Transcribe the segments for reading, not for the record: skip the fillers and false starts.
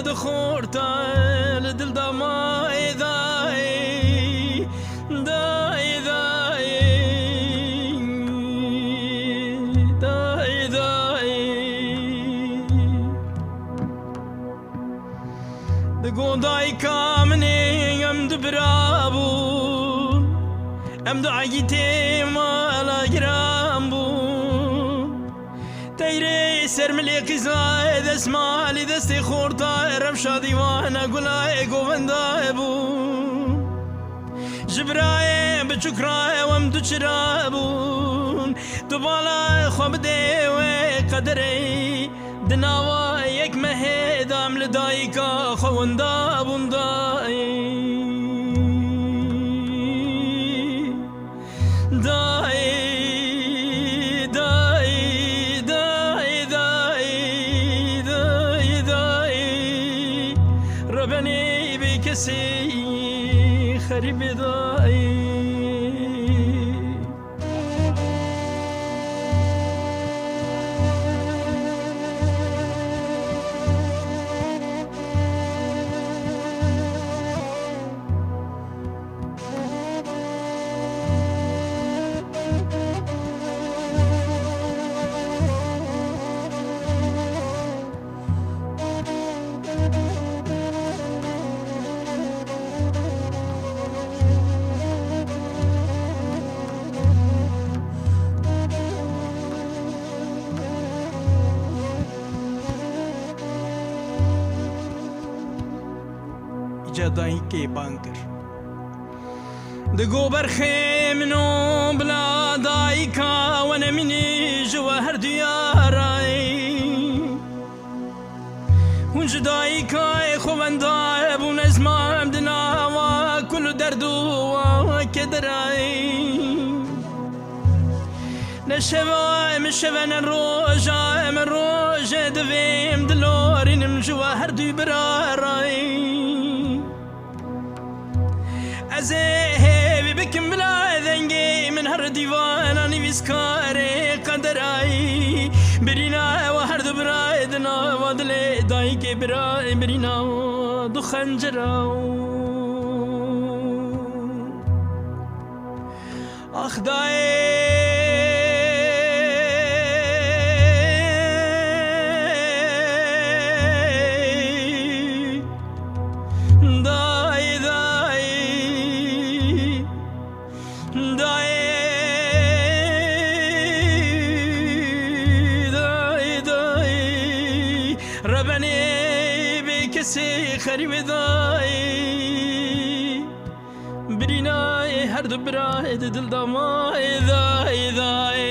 دخورتا لدل دمای دای دای دای دای دقون دای کامنی ام دبرابو ام دعایتی مالا گرام بو تیری سر ملیکی زای دست مالی دستی خورتا رم شادی وانا گلای گوندای بو جبرای بچکرای وم دو چرابون دو بالا خواب دیوی قدری دناوا یک مهدام لدایی که خوندا بوندای خريب ضاي جداي كي بانكر دقو برخي منو بلا دايكا وانا مني جواهر دياراي ونج دايكا خوان دايب ونزما مدنا وكل دردو وكدراي نشوا مشوان الروجا من روجا دفيم دلورين من جواهر دي براراي أزهي بكم بلا ذنجي من هر ديوان أني بسكاري قدراي برينا وهرد برايدنا ودلي دايكي براي برينا دخان جراو أخ داي خريب ضاي بريناي هرد برايد دل دماي ضاي ضاي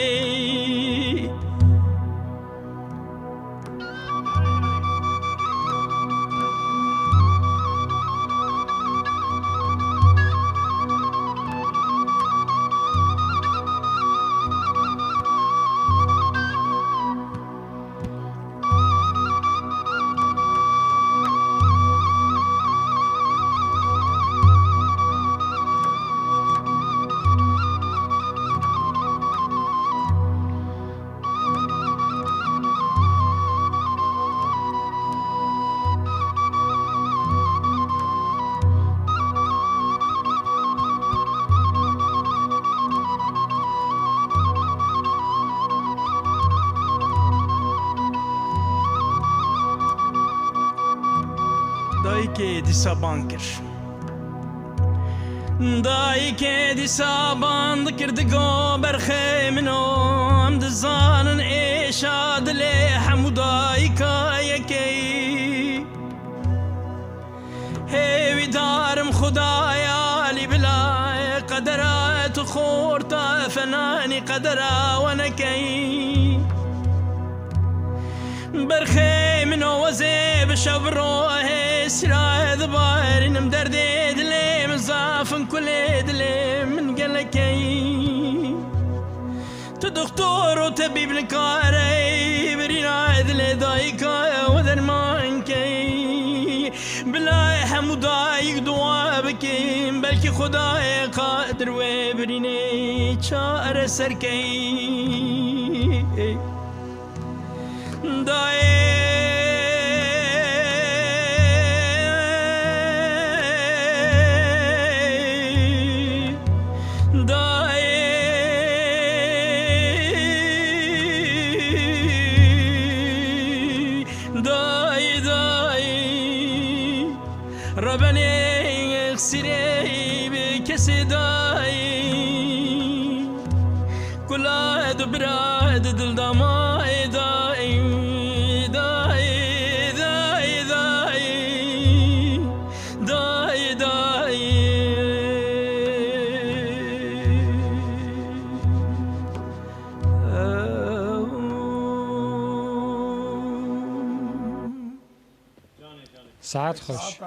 دايكي دي سابانكر دايكي دي سابان ذكر دقو برخي منو عمد الزانن إيشاد لي حمودايكا يكي هيوي دارم خدايا لي بلا قدرات خورتا فناني قدرا ونكي برخي منو وزيب شبروه سرا ذبار مدردي دلي مزافن كل دلي من قلكي تدكتور وتبيب الكاري برينا دلي دايكا ودرمانكي بلا حمودايك دوابكي بلكي خداي قادر وبريني شار سركي داي ربني اغسري بكسي داي كل عاد براد دل دماي داي داي داي داي داي داي ساعت خوش